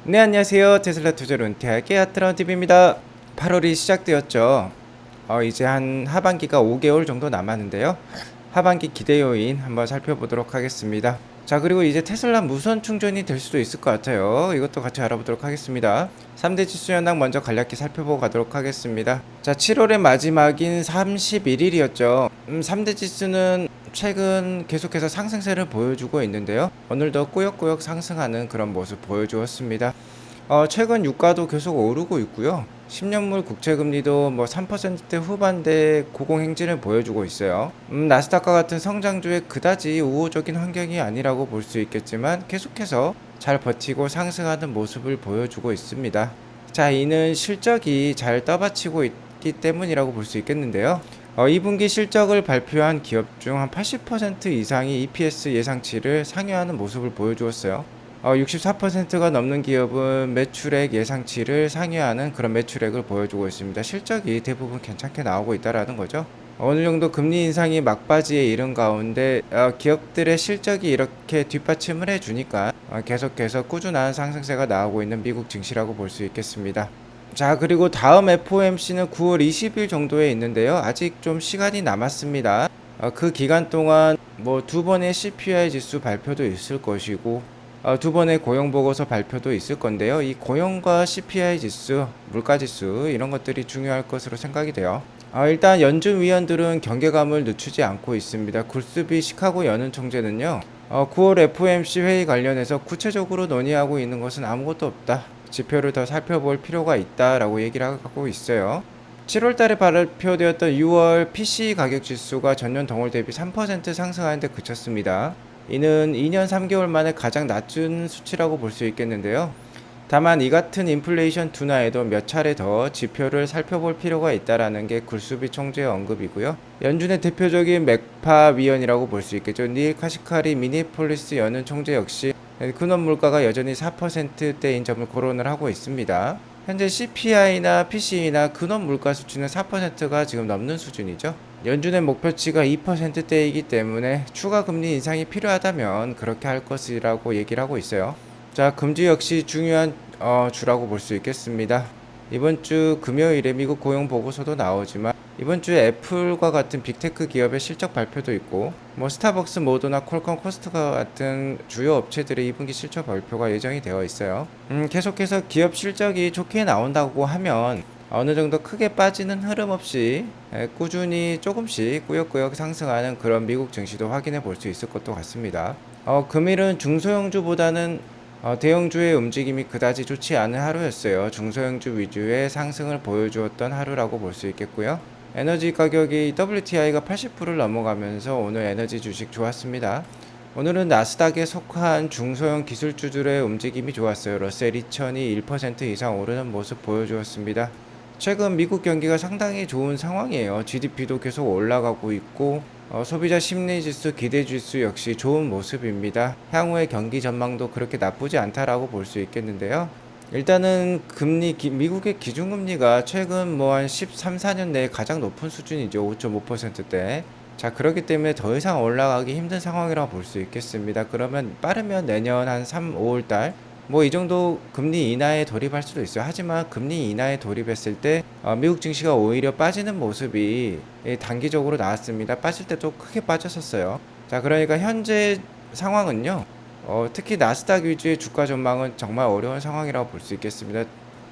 네, 안녕하세요. 테슬라 투자로 은퇴할게 아트라운TV입니다. 8월이 시작되었죠. 이제 한 하반기가 5개월 정도 남았는데요. 하반기 기대 요인 한번 살펴보도록 하겠습니다. 자, 그리고 이제 테슬라 무선 충전이 될 수도 있을 것 같아요. 이것도 같이 알아보도록 하겠습니다. 3대 지수 현황 먼저 간략히 살펴보고 가도록 하겠습니다. 자, 7월의 마지막인 31일이었죠. 3대 지수는 최근 계속해서 상승세를 보여주고 있는데요. 오늘도 꾸역꾸역 상승하는 그런 모습 보여주었습니다. 최근 유가도 계속 오르고 있고요. 10년물 국채금리도 뭐 3%대 후반대 고공행진을 보여주고 있어요. 나스닥과 같은 성장주에 그다지 우호적인 환경이 아니라고 볼 수 있겠지만 계속해서 잘 버티고 상승하는 모습을 보여주고 있습니다. 자, 이는 실적이 잘 떠받치고 있기 때문이라고 볼 수 있겠는데요. 2분기 실적을 발표한 기업 중 한 80% 이상이 EPS 예상치를 상회하는 모습을 보여주었어요. 64%가 넘는 기업은 매출액 예상치를 상회하는 그런 매출액을 보여주고 있습니다. 실적이 대부분 괜찮게 나오고 있다라는 거죠. 어느 정도 금리 인상이 막바지에 이른 가운데 기업들의 실적이 이렇게 뒷받침을 해주니까 계속해서 꾸준한 상승세가 나오고 있는 미국 증시라고 볼 수 있겠습니다. 자, 그리고 다음 FOMC는 9월 20일 정도에 있는데요. 아직 좀 시간이 남았습니다. 그 기간 동안 뭐 두 번의 CPI 지수 발표도 있을 것이고 두 번의 고용 보고서 발표도 있을 건데요. 이 고용과 CPI 지수, 물가 지수 이런 것들이 중요할 것으로 생각이 돼요. 일단 연준 위원들은 경계감을 늦추지 않고 있습니다. 굴스비 시카고 연은 총재는요. 9월 FOMC 회의 관련해서 구체적으로 논의하고 있는 것은 아무것도 없다. 지표를 더 살펴볼 필요가 있다라고 얘기를 하고 있어요. 7월 달에 발표되었던 6월 PCE 가격 지수가 전년 동월 대비 3% 상승하는 데 그쳤습니다. 이는 2년 3개월 만에 가장 낮은 수치라고 볼 수 있겠는데요. 다만 이 같은 인플레이션 둔화에도 몇 차례 더 지표를 살펴볼 필요가 있다라는 게 굴수비 총재의 언급이고요. 연준의 대표적인 맥파 위원이라고 볼 수 있겠죠. 닐 카시카리 미니폴리스 연은 총재 역시 근원 물가가 여전히 4%대인 점을 거론을 하고 있습니다. 현재 CPI나 PCE나 근원 물가 수치는 4%가 지금 넘는 수준이죠. 연준의 목표치가 2%대이기 때문에 추가 금리 인상이 필요하다면 그렇게 할 것이라고 얘기를 하고 있어요. 자, 금주 역시 중요한 주라고 볼 수 있겠습니다. 이번 주 금요일에 미국 고용 보고서도 나오지만 이번 주에 애플과 같은 빅테크 기업의 실적 발표도 있고 뭐 스타벅스, 모더나, 퀄컴, 코스트코 같은 주요 업체들의 2분기 실적 발표가 예정이 되어 있어요. 계속해서 기업 실적이 좋게 나온다고 하면 어느 정도 크게 빠지는 흐름 없이 꾸준히 조금씩 꾸역꾸역 상승하는 그런 미국 증시도 확인해 볼 수 있을 것도 같습니다. 금일은 중소형주보다는 대형주의 움직임이 그다지 좋지 않은 하루였어요. 중소형주 위주의 상승을 보여주었던 하루라고 볼 수 있겠고요. 에너지 가격이 WTI가 80불을 넘어가면서 오늘 에너지 주식 좋았습니다. 오늘은 나스닥에 속한 중소형 기술주들의 움직임이 좋았어요. 러셀 2000이 1% 이상 오르는 모습 보여주었습니다. 최근 미국 경기가 상당히 좋은 상황이에요. GDP도 계속 올라가고 있고 소비자 심리 지수, 기대 지수 역시 좋은 모습입니다. 향후의 경기 전망도 그렇게 나쁘지 않다라고 볼 수 있겠는데요. 일단은 미국의 기준금리가 최근 뭐 한 13, 14년 내에 가장 높은 수준이죠. 5.5%대. 자, 그렇기 때문에 더 이상 올라가기 힘든 상황이라고 볼 수 있겠습니다. 그러면 빠르면 내년 한 3, 5월 달 뭐 이 정도 금리 인하에 돌입할 수도 있어요. 하지만 금리 인하에 돌입했을 때 미국 증시가 오히려 빠지는 모습이 단기적으로 나왔습니다. 빠질 때도 크게 빠졌었어요. 자, 그러니까 현재 상황은요. 특히 나스닥 위주의 주가 전망은 정말 어려운 상황이라고 볼 수 있겠습니다.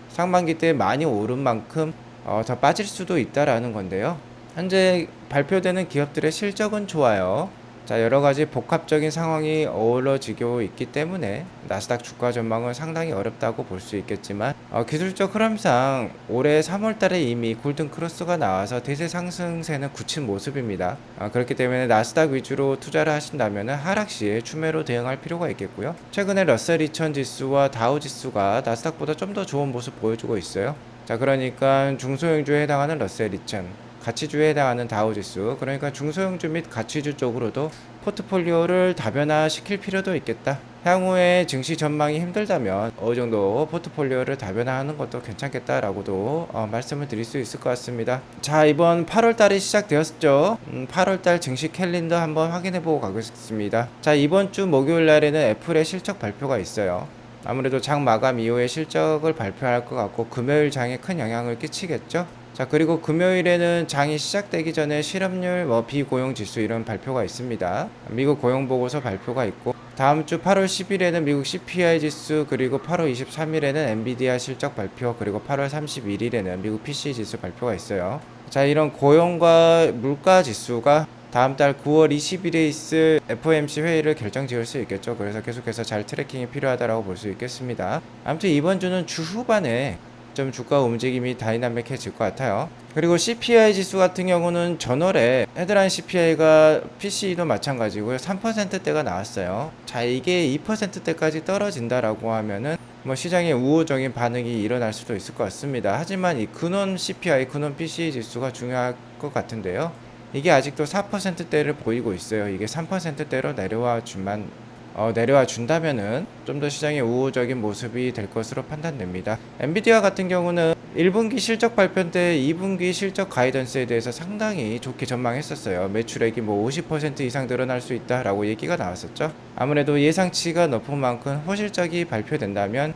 상반기 때 많이 오른 만큼 더 빠질 수도 있다라는 건데요. 현재 발표되는 기업들의 실적은 좋아요. 자, 여러 가지 복합적인 상황이 어우러지고 있기 때문에 나스닥 주가 전망은 상당히 어렵다고 볼 수 있겠지만 기술적 흐름상 올해 3월 달에 이미 골든 크로스가 나와서 대세 상승세는 굳힌 모습입니다. 그렇기 때문에 나스닥 위주로 투자를 하신다면 하락 시에 추매로 대응할 필요가 있겠고요. 최근에 러셀 2000 지수와 다우 지수가 나스닥보다 좀 더 좋은 모습 보여주고 있어요. 자, 그러니까 중소형주에 해당하는 러셀 2000, 가치주에 해당하는 다우지수, 그러니까 중소형주 및 가치주 쪽으로도 포트폴리오를 다변화시킬 필요도 있겠다. 향후에 증시 전망이 힘들다면 어느 정도 포트폴리오를 다변화하는 것도 괜찮겠다라고도 말씀을 드릴 수 있을 것 같습니다. 자, 이번 8월 달이 시작되었죠. 8월 달 증시 캘린더 한번 확인해 보고 가겠습니다. 자, 이번 주 목요일 날에는 애플의 실적 발표가 있어요. 아무래도 장 마감 이후에 실적을 발표할 것 같고 금요일 장에 큰 영향을 끼치겠죠. 자, 그리고 금요일에는 장이 시작되기 전에 실업률, 비고용 지수 이런 발표가 있습니다. 미국 고용 보고서 발표가 있고, 다음 주 8월 10일에는 미국 CPI 지수, 그리고 8월 23일에는 엔비디아 실적 발표, 그리고 8월 31일에는 미국 PC 지수 발표가 있어요. 자, 이런 고용과 물가 지수가 다음 달 9월 20일에 있을 FOMC 회의를 결정 지을 수 있겠죠. 그래서 계속해서 잘 트래킹이 필요하다고 볼 수 있겠습니다. 아무튼 이번 주는 주 후반에 좀 주가 움직임이 다이나믹해질 것 같아요. 그리고 CPI 지수 같은 경우는 전월에 헤드라인 CPI가 PCE도 마찬가지고요. 3%대가 나왔어요. 자, 이게 2%대까지 떨어진다라고 하면은 시장에 우호적인 반응이 일어날 수도 있을 것 같습니다. 하지만 이 근원 CPI, 근원 PCE 지수가 중요할 것 같은데요. 이게 아직도 4%대를 보이고 있어요. 이게 3%대로 내려와 준다면은 좀 더 시장의 우호적인 모습이 될 것으로 판단됩니다. 엔비디아 같은 경우는 1분기 실적 발표 때 2분기 실적 가이던스에 대해서 상당히 좋게 전망했었어요. 매출액이 50% 이상 늘어날 수 있다라고 얘기가 나왔었죠. 아무래도 예상치가 높은 만큼 호실적이 발표된다면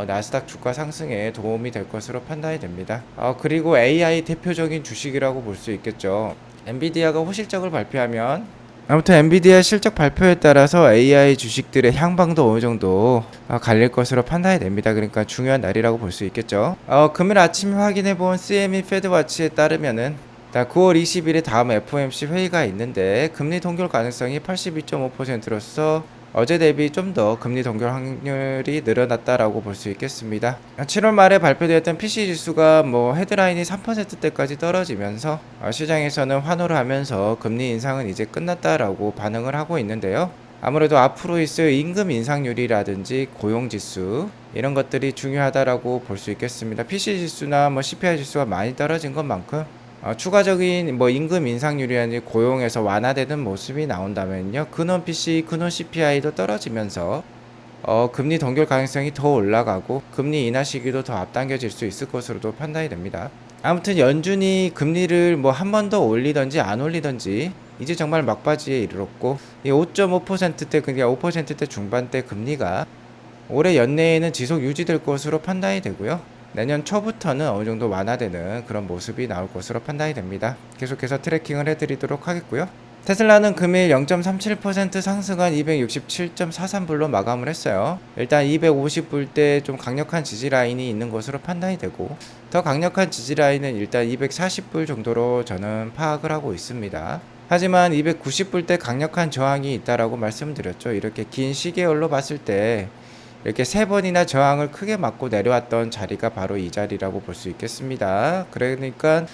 나스닥 주가 상승에 도움이 될 것으로 판단이 됩니다. 그리고 AI 대표적인 주식이라고 볼 수 있겠죠. 엔비디아가 호실적을 발표하면 아무튼 엔비디아 실적 발표에 따라서 AI 주식들의 향방도 어느 정도 갈릴 것으로 판단이 됩니다. 그러니까 중요한 날이라고 볼 수 있겠죠. 금요일 아침에 확인해본 CME 패드워치에 따르면은 9월 20일에 다음 FOMC 회의가 있는데 금리 동결 가능성이 82.5%로서 어제 대비 좀 더 금리 동결 확률이 늘어났다라고 볼 수 있겠습니다. 7월 말에 발표되었던 PC 지수가 헤드라인이 3%대까지 떨어지면서 시장에서는 환호를 하면서 금리 인상은 이제 끝났다라고 반응을 하고 있는데요. 아무래도 앞으로 있을 임금 인상률이라든지 고용 지수 이런 것들이 중요하다라고 볼 수 있겠습니다. PC 지수나 CPI 지수가 많이 떨어진 것만큼 추가적인 임금 인상률이라든지 고용에서 완화되는 모습이 나온다면요, 근원 PC, 근원 CPI도 떨어지면서 금리 동결 가능성이 더 올라가고 금리 인하 시기도 더 앞당겨질 수 있을 것으로도 판단이 됩니다. 아무튼 연준이 금리를 한 번 더 올리든지 안 올리든지 이제 정말 막바지에 이르렀고, 이 5.5%대 그냥 5%대 중반대 금리가 올해 연내에는 지속 유지될 것으로 판단이 되고요. 내년 초부터는 어느 정도 완화되는 그런 모습이 나올 것으로 판단이 됩니다. 계속해서 트래킹을 해드리도록 하겠고요. 테슬라는 금일 0.37% 상승한 267.43불로 마감을 했어요. 일단 250불대 좀 강력한 지지 라인이 있는 것으로 판단이 되고, 더 강력한 지지 라인은 일단 240불 정도로 저는 파악을 하고 있습니다. 하지만 290불대 강력한 저항이 있다라고 말씀드렸죠. 이렇게 긴 시계열로 봤을 때 이렇게 3번이나 저항을 크게 맞고 내려왔던 자리가 바로 이 자리라고 볼 수 있겠습니다. 그러니까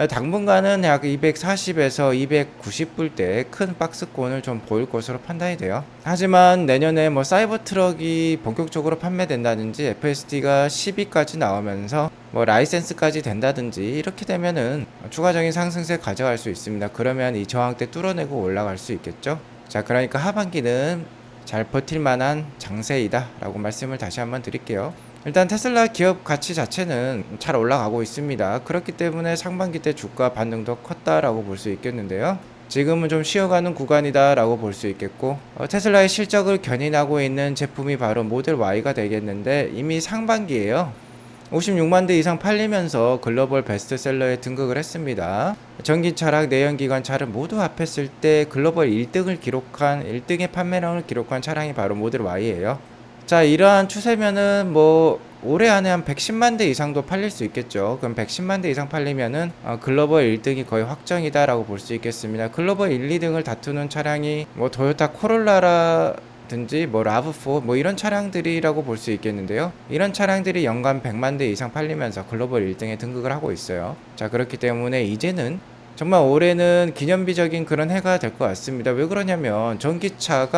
당분간은 약 240에서 290불대 큰 박스권을 좀 보일 것으로 판단이 돼요. 하지만 내년에 사이버 트럭이 본격적으로 판매된다든지 FSD가 10위까지 나오면서 라이센스까지 된다든지 이렇게 되면은 추가적인 상승세 가져갈 수 있습니다. 그러면 이 저항대 뚫어내고 올라갈 수 있겠죠. 자, 그러니까 하반기는 잘 버틸 만한 장세이다 라고 말씀을 다시 한번 드릴게요. 일단 테슬라 기업 가치 자체는 잘 올라가고 있습니다. 그렇기 때문에 상반기 때 주가 반등도 컸다라고 볼 수 있겠는데요. 지금은 좀 쉬어가는 구간이다 라고 볼 수 있겠고, 테슬라의 실적을 견인하고 있는 제품이 바로 모델 Y가 되겠는데 이미 상반기에요 56만 대 이상 팔리면서 글로벌 베스트셀러에 등극을 했습니다. 전기차랑 내연기관 차를 모두 합했을 때 글로벌 1등의 판매량을 기록한 차량이 바로 모델 Y예요. 자, 이러한 추세면은 올해 안에 한 110만 대 이상도 팔릴 수 있겠죠. 그럼 110만 대 이상 팔리면은 글로벌 1등이 거의 확정이다라고 볼 수 있겠습니다. 글로벌 1, 2등을 다투는 차량이 토요타 코롤라라 든지 라브4 이런 차량들이라고 볼 수 있겠는데요. 이런 차량들이 연간 100만 대 이상 팔리면서 글로벌 1등에 등극을 하고 있어요. 자, 그렇기 때문에 이제는 정말 올해는 기념비적인 그런 해가 될 것 같습니다. 왜 그러냐면 전기차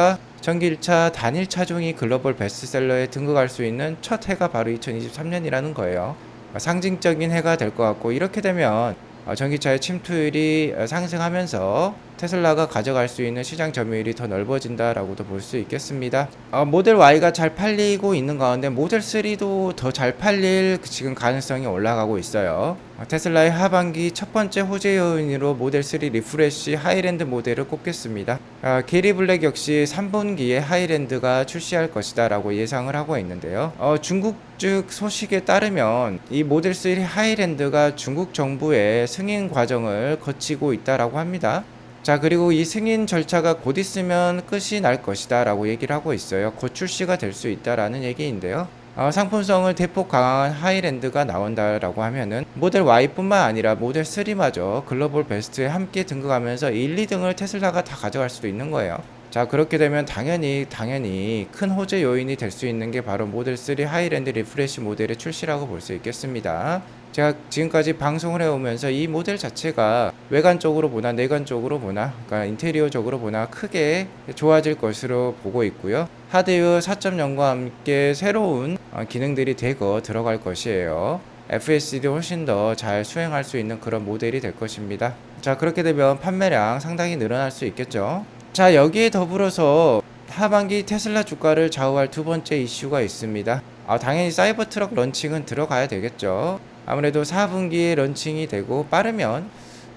단일 차종이 글로벌 베스트셀러에 등극할 수 있는 첫 해가 바로 2023년이라는 거예요. 상징적인 해가 될 것 같고, 이렇게 되면 전기차의 침투율이 상승하면서 테슬라가 가져갈 수 있는 시장 점유율이 더 넓어진다라고도 볼 수 있겠습니다. 모델 Y가 잘 팔리고 있는 가운데 모델 3도 더 잘 팔릴 지금 가능성이 올라가고 있어요. 테슬라의 하반기 첫 번째 호재 요인으로 모델 3 리프레쉬 하이랜드 모델을 꼽겠습니다. 게리 블랙 역시 3분기에 하이랜드가 출시할 것이다 라고 예상을 하고 있는데요. 중국 측 소식에 따르면 이 모델 3 하이랜드가 중국 정부의 승인 과정을 거치고 있다라고 합니다. 자, 그리고 이 승인 절차가 곧 있으면 끝이 날 것이다 라고 얘기를 하고 있어요. 곧 출시가 될 수 있다라는 얘기인데요. 상품성을 대폭 강화한 하이랜드가 나온다라고 하면은 모델 Y뿐만 아니라 모델 3마저 글로벌 베스트에 함께 등극하면서 1, 2등을 테슬라가 다 가져갈 수도 있는 거예요. 자, 그렇게 되면 당연히 큰 호재 요인이 될 수 있는 게 바로 모델 3 하이랜드 리프레시 모델의 출시라고 볼 수 있겠습니다. 제가 지금까지 방송을 해오면서 이 모델 자체가 외관적으로 보나 내관적으로 보나, 그러니까 인테리어적으로 보나 크게 좋아질 것으로 보고 있고요. 하드웨어 4.0과 함께 새로운 기능들이 대거 들어갈 것이에요. FSD도 훨씬 더 잘 수행할 수 있는 그런 모델이 될 것입니다. 자, 그렇게 되면 판매량 상당히 늘어날 수 있겠죠. 자, 여기에 더불어서 하반기 테슬라 주가를 좌우할 두 번째 이슈가 있습니다. 당연히 사이버 트럭 런칭은 들어가야 되겠죠. 아무래도 4분기에 런칭이 되고 빠르면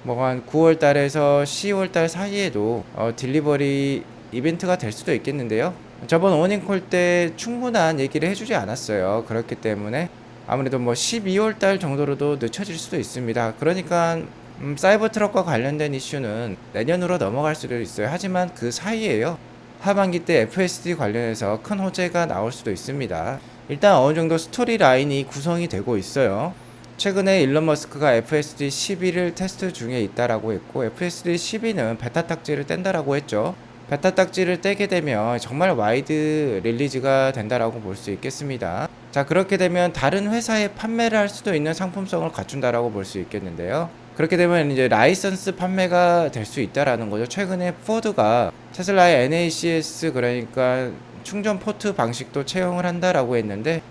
뭐 한 9월 달에서 10월 달 사이에도 딜리버리 이벤트가 될 수도 있겠는데요. 저번 워닝콜 때 충분한 얘기를 해주지 않았어요. 그렇기 때문에 아무래도 뭐 12월 달 정도로도 늦춰질 수도 있습니다. 그러니까 사이버 트럭과 관련된 이슈는 내년으로 넘어갈 수도 있어요. 하지만 그 사이에요. 하반기 때 FSD 관련해서 큰 호재가 나올 수도 있습니다. 일단 어느 정도 스토리 라인이 구성이 되고 있어요. 최근에 일론 머스크가 FSD 12를 테스트 중에 있다라고 했고, FSD 12는 베타 딱지를 뗀다라고 했죠. 베타 딱지를 떼게 되면 정말 와이드 릴리즈가 된다라고 볼 수 있겠습니다. 자, 그렇게 되면 다른 회사에 판매를 할 수도 있는 상품성을 갖춘다라고 볼 수 있겠는데요. 그렇게 되면 이제 라이선스 판매가 될 수 있다라는 거죠. 최근에 포드가 테슬라의 NACS, 그러니까 충전 포트 방식도 채용을 한다라고 했는데,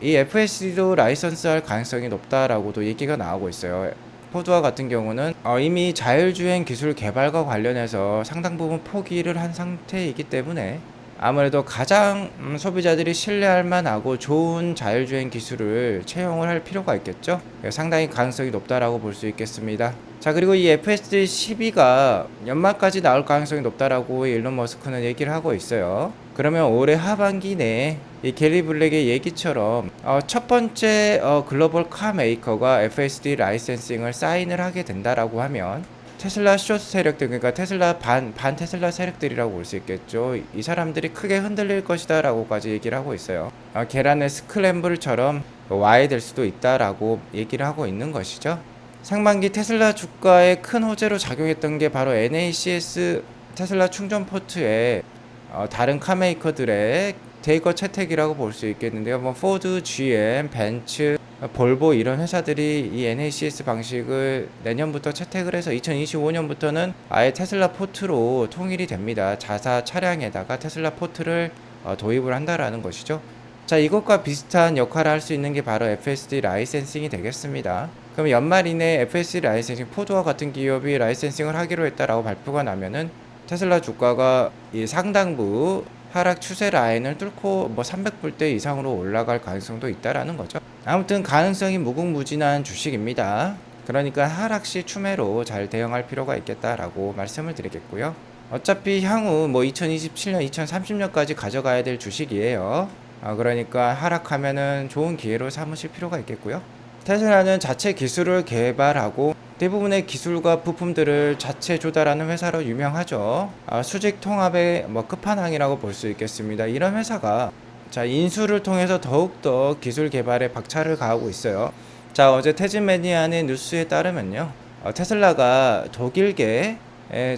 이 FSD도 라이선스 할 가능성이 높다라고도 얘기가 나오고 있어요. 포드와 같은 경우는 이미 자율주행 기술 개발과 관련해서 상당 부분 포기를 한 상태이기 때문에 아무래도 가장 소비자들이 신뢰할 만하고 좋은 자율주행 기술을 채용을 할 필요가 있겠죠. 상당히 가능성이 높다라고 볼 수 있겠습니다. 자, 그리고 이 FSD 12가 연말까지 나올 가능성이 높다라고 일론 머스크는 얘기를 하고 있어요. 그러면 올해 하반기 내에 이 게리 블랙의 얘기처럼 첫 번째 글로벌 카 메이커가 FSD 라이센싱을 사인을 하게 된다라고 하면 테슬라 쇼트 세력들, 그러니까 테슬라 반 테슬라 세력들이라고 볼 수 있겠죠. 이 사람들이 크게 흔들릴 것이다 라고까지 얘기를 하고 있어요. 계란의 스크램블처럼 와야 될 수도 있다라고 얘기를 하고 있는 것이죠. 상반기 테슬라 주가에 큰 호재로 작용했던 게 바로 NACS 테슬라 충전 포트에 다른 카메이커들의 대거 채택이라고 볼 수 있겠는데요. 뭐 포드, GM, 벤츠, 볼보 이런 회사들이 이 NACS 방식을 내년부터 채택을 해서 2025년부터는 아예 테슬라 포트로 통일이 됩니다. 자사 차량에다가 테슬라 포트를 도입을 한다라는 것이죠. 자, 이것과 비슷한 역할을 할 수 있는 게 바로 FSD 라이센싱이 되겠습니다. 그럼 연말 이내 FSD 라이센싱, 포드와 같은 기업이 라이센싱을 하기로 했다라고 발표가 나면은 테슬라 주가가 이 상당부 하락 추세 라인을 뚫고 뭐 300불대 이상으로 올라갈 가능성도 있다라는 거죠. 아무튼 가능성이 무궁무진한 주식입니다. 그러니까 하락 시 추매로 잘 대응할 필요가 있겠다라고 말씀을 드리겠고요. 어차피 향후 뭐 2027년, 2030년까지 가져가야 될 주식이에요. 그러니까 하락하면은 좋은 기회로 삼으실 필요가 있겠고요. 테슬라는 자체 기술을 개발하고 대부분의 기술과 부품들을 자체 조달하는 회사로 유명하죠. 수직 통합의 끝판왕이라고 볼 수 있겠습니다. 이런 회사가 자, 인수를 통해서 더욱더 기술 개발에 박차를 가하고 있어요. 자, 어제 테즈매니아의 뉴스에 따르면요, 테슬라가 독일계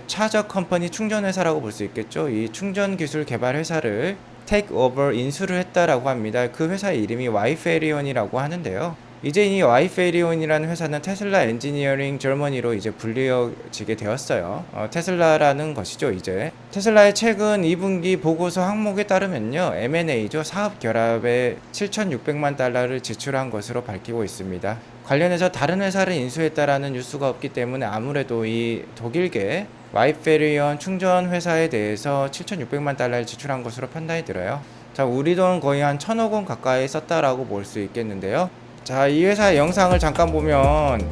차저 컴퍼니 충전 회사라고 볼 수 있겠죠. 이 충전 기술 개발 회사를 테이크 오버 인수를 했다라고 합니다. 그 회사의 이름이 와이페리온이라고 하는데요. 이제 이 와이페리온이라는 회사는 테슬라 엔지니어링 저머니로 이제 불리어지게 되었어요. 테슬라라는 것이죠. 이제 테슬라의 최근 2분기 보고서 항목에 따르면요, M&A죠. 사업 결합에 7,600만 달러를 지출한 것으로 밝히고 있습니다. 관련해서 다른 회사를 인수했다라는 뉴스가 없기 때문에 아무래도 이 독일계 와이페리온 충전 회사에 대해서 7,600만 달러를 지출한 것으로 판단이 들어요. 자, 우리 돈 거의 한 1,000억 원 가까이 썼다라고 볼 수 있겠는데요. 자, 이 회사의 영상을 잠깐 보면,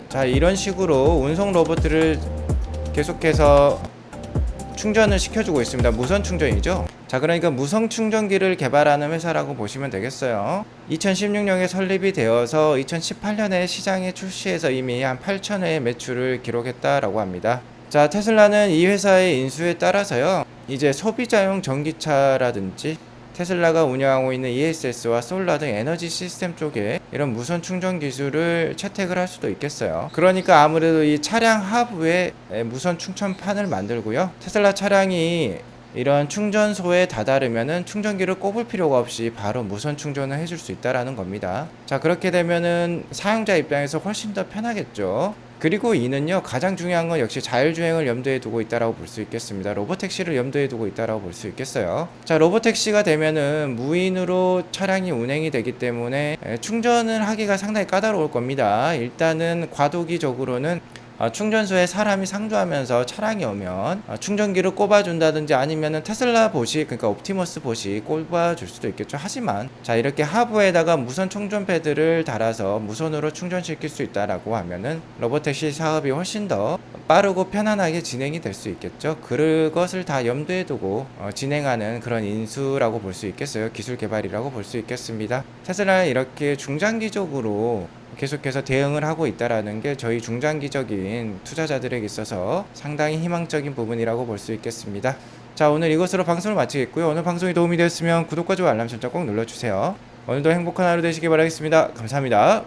자, 이런 식으로 운송 로봇을 계속해서 충전을 시켜주고 있습니다. 무선 충전이죠. 자, 그러니까 무선 충전기를 개발하는 회사라고 보시면 되겠어요. 2016년에 설립이 되어서 2018년에 시장에 출시해서 이미 한 8,000회의 매출을 기록했다라고 합니다. 자, 테슬라는 이 회사의 인수에 따라서요, 이제 소비자용 전기차라든지 테슬라가 운영하고 있는 ESS와 솔라 등 에너지 시스템 쪽에 이런 무선 충전 기술을 채택을 할 수도 있겠어요. 그러니까 아무래도 이 차량 하부에 무선 충전판을 만들고요. 테슬라 차량이 이런 충전소에 다다르면은 충전기를 꼽을 필요가 없이 바로 무선 충전을 해줄 수 있다라는 겁니다. 자, 그렇게 되면은 사용자 입장에서 훨씬 더 편하겠죠. 그리고 이는요, 가장 중요한 건 역시 자율주행을 염두에 두고 있다라고 볼 수 있겠습니다. 로보택시를 염두에 두고 있다라고 볼 수 있겠어요. 자, 로보택시가 되면은 무인으로 차량이 운행이 되기 때문에 충전을 하기가 상당히 까다로울 겁니다. 일단은 과도기적으로는 충전소에 사람이 상주하면서 차량이 오면 충전기를 꼽아준다든지 아니면은 테슬라 봇이, 그러니까 옵티머스 봇이 꼽아줄 수도 있겠죠. 하지만 자, 이렇게 하부에다가 무선 충전 패드를 달아서 무선으로 충전시킬 수 있다라고 하면은 로보택시 사업이 훨씬 더 빠르고 편안하게 진행이 될 수 있겠죠. 그것을 다 염두에 두고 진행하는 그런 인수라고 볼 수 있겠어요. 기술 개발이라고 볼 수 있겠습니다. 테슬라는 이렇게 중장기적으로 계속해서 대응을 하고 있다라는 게 저희 중장기적인 투자자들에게 있어서 상당히 희망적인 부분이라고 볼 수 있겠습니다. 자, 오늘 이것으로 방송을 마치겠고요. 오늘 방송이 도움이 되었으면 구독과 좋아요 알람 설정 꼭 눌러주세요. 오늘도 행복한 하루 되시기 바라겠습니다. 감사합니다.